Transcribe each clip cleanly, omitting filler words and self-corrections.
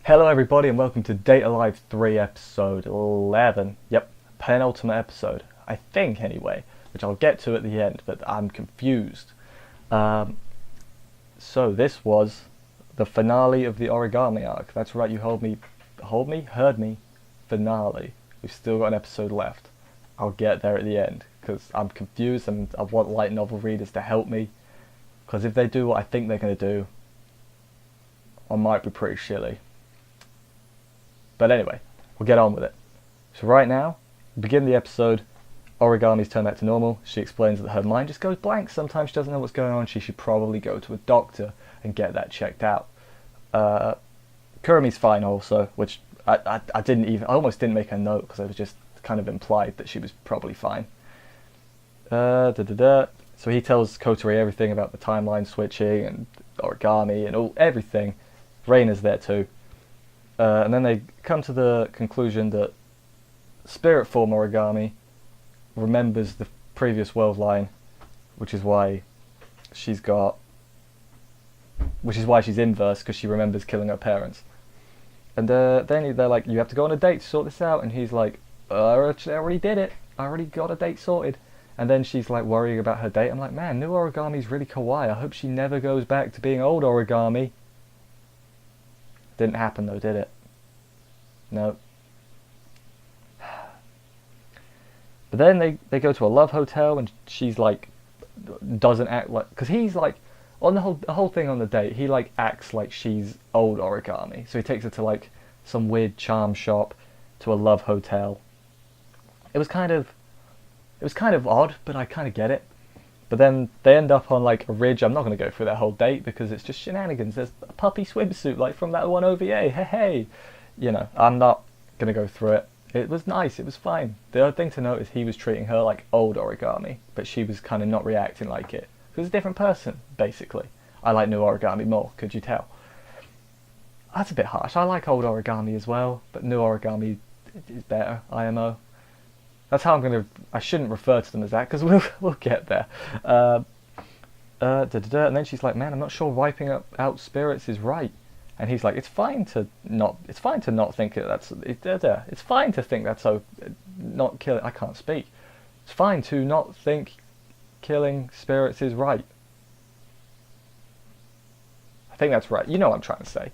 Hello everybody and welcome to Data Live 3 episode 11. Yep, penultimate episode, I think anyway, which I'll get to at the end, but I'm confused. So this was the finale of the Origami arc. That's right, you heard me, finale. We've still got an episode left. I'll get there at the end, because I'm confused and I want light novel readers to help me. Because if they do what I think they're going to do, I might be pretty shilly. But anyway, we'll get on with it. So right now, begin the episode, Origami's turned back to normal. She explains that her mind just goes blank. Sometimes she doesn't know what's going on. She should probably go to a doctor and get that checked out. Kurumi's fine also, which I almost didn't make a note because it was just kind of implied that she was probably fine. So he tells Kotori everything about the timeline switching and Origami and everything. Reina's there too. And then they come to the conclusion that spirit form Origami remembers the previous world line, which is why she's inverse, because she remembers killing her parents. And then they're like, you have to go on a date to sort this out, and he's like, I already did it, I already got a date sorted. And then she's like worrying about her date. I'm like, man, new Origami's really kawaii. I hope she never goes back to being old Origami. Didn't happen though, did it? No. But then they go to a love hotel and she's like, doesn't act like, because he's like, on the whole thing on the date, he like acts like she's old Origami. So he takes her to like some weird charm shop, to a love hotel. It was kind of odd, but I kind of get it. But then they end up on like a ridge. I'm not going to go through that whole date because it's just shenanigans. There's a puppy swimsuit like from that one OVA. Hey. You know, I'm not going to go through it. It was nice. It was fine. The other thing to note is he was treating her like old Origami, but she was kind of not reacting like it. She was a different person, basically. I like new Origami more, could you tell? That's a bit harsh. I like old Origami as well, but new Origami is better, IMO. That's how I shouldn't refer to them as that, because we'll get there. And then she's like, man, I'm not sure wiping out spirits is right. And he's like, it's fine to not think it's fine to think that's so, not killing, I can't speak. It's fine to not think killing spirits is right. I think that's right. You know what I'm trying to say.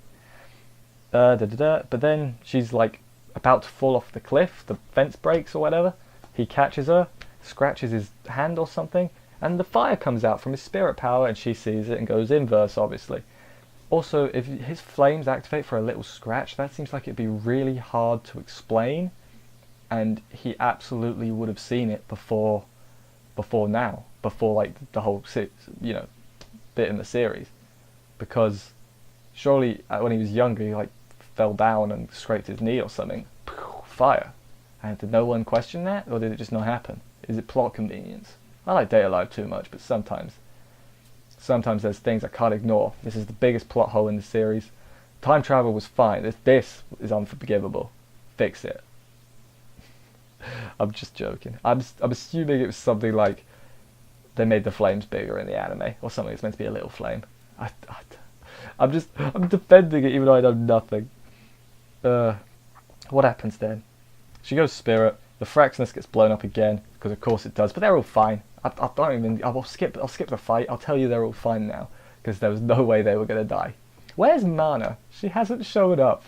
But then she's like about to fall off the cliff, the fence breaks or whatever. He catches her, scratches his hand or something, and the fire comes out from his spirit power, and she sees it and goes inverse, obviously. Also, if his flames activate for a little scratch, that seems like it'd be really hard to explain, and he absolutely would have seen it before like the whole bit in the series, because surely when he was younger he like fell down and scraped his knee or something, fire. And did no one question that, or did it just not happen? Is it plot convenience? I like Data Live too much, but sometimes there's things I can't ignore. This is the biggest plot hole in the series. Time travel was fine. This is unforgivable. Fix it. I'm just joking. I'm assuming it was something like they made the flames bigger in the anime, or something that's meant to be a little flame. I'm defending it even though I know nothing. What happens then? She goes spirit. The Fraxinus gets blown up again, because of course it does. But they're all fine. I'll skip the fight. I'll tell you they're all fine now, because there was no way they were gonna die. Where's Mana? She hasn't shown up.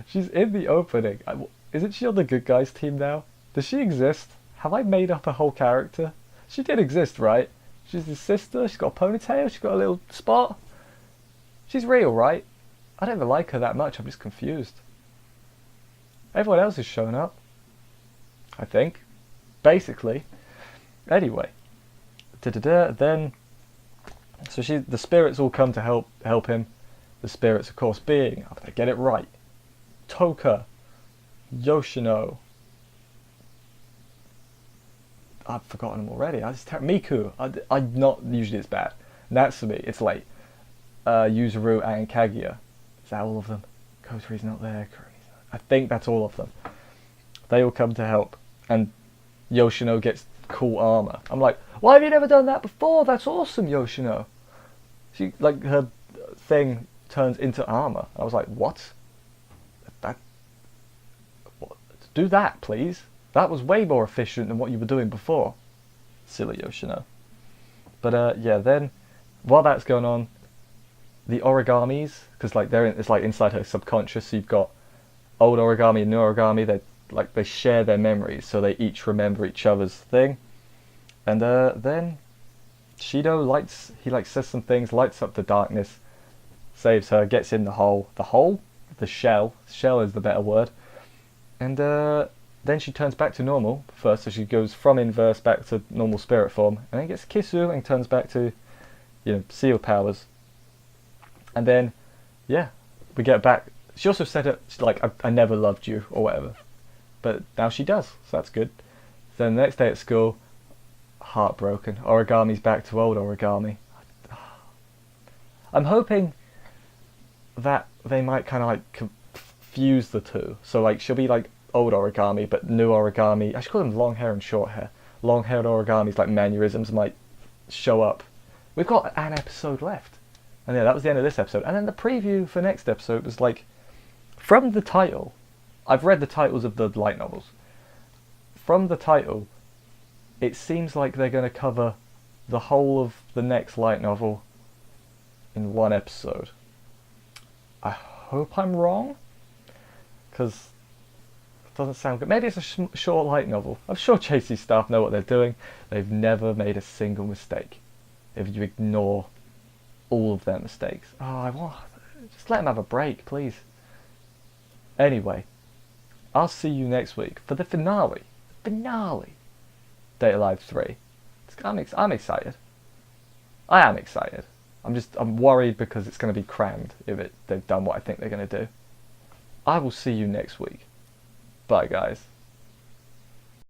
She's in the opening. Isn't she on the good guys team now? Does she exist? Have I made up a whole character? She did exist, right? She's his sister. She's got a ponytail. She's got a little spot. She's real, right? I don't even like her that much. I'm just confused. Everyone else has shown up, I think. Basically. Anyway. Then, so the spirits all come to help him. The spirits, of course, being, if I get it right, Toka, Yoshino. I've forgotten them already. Miku. I'm not usually it's bad. Natsumi, it's late. Yuzuru and Kaguya. Is that all of them? Kotori's not there. I think that's all of them. They all come to help, and Yoshino gets cool armor. I'm like, why have you never done that before? That's awesome, Yoshino. She, like, her thing turns into armor. I was like, what? Do that, please. That was way more efficient than what you were doing before. Silly Yoshino. But yeah, then while that's going on, the Origamis, because like it's like inside her subconscious. So you've got old Origami and new Origami. They share their memories, so they each remember each other's thing. And then Shido says some things, lights up the darkness, saves her, gets in the hole. The shell is the better word. And then she turns back to normal first, so she goes from inverse back to normal spirit form, and then gets Kisu and turns back to, seal powers. And then, yeah, we get back. She also said it like, I never loved you or whatever, but now she does, so that's good. Then the next day at school, heartbroken. Origami's back to old Origami. I'm hoping that they might kind of like confuse the two. So like she'll be like old Origami, but new Origami. I should call them long hair and short hair. Long-haired Origami's like mannerisms might show up. We've got an episode left, and yeah, that was the end of this episode. And then the preview for next episode was like, from the title. I've read the titles of the light novels. From the title, it seems like they're going to cover the whole of the next light novel in one episode. I hope I'm wrong, because it doesn't sound good. Maybe it's a short light novel. I'm sure JC staff know what they're doing. They've never made a single mistake. If you ignore all of their mistakes. Just let them have a break, please. Anyway, I'll see you next week for the finale. Date Alive 3. I'm excited. I am excited. I'm worried because it's going to be crammed if they've done what I think they're going to do. I will see you next week. Bye, guys.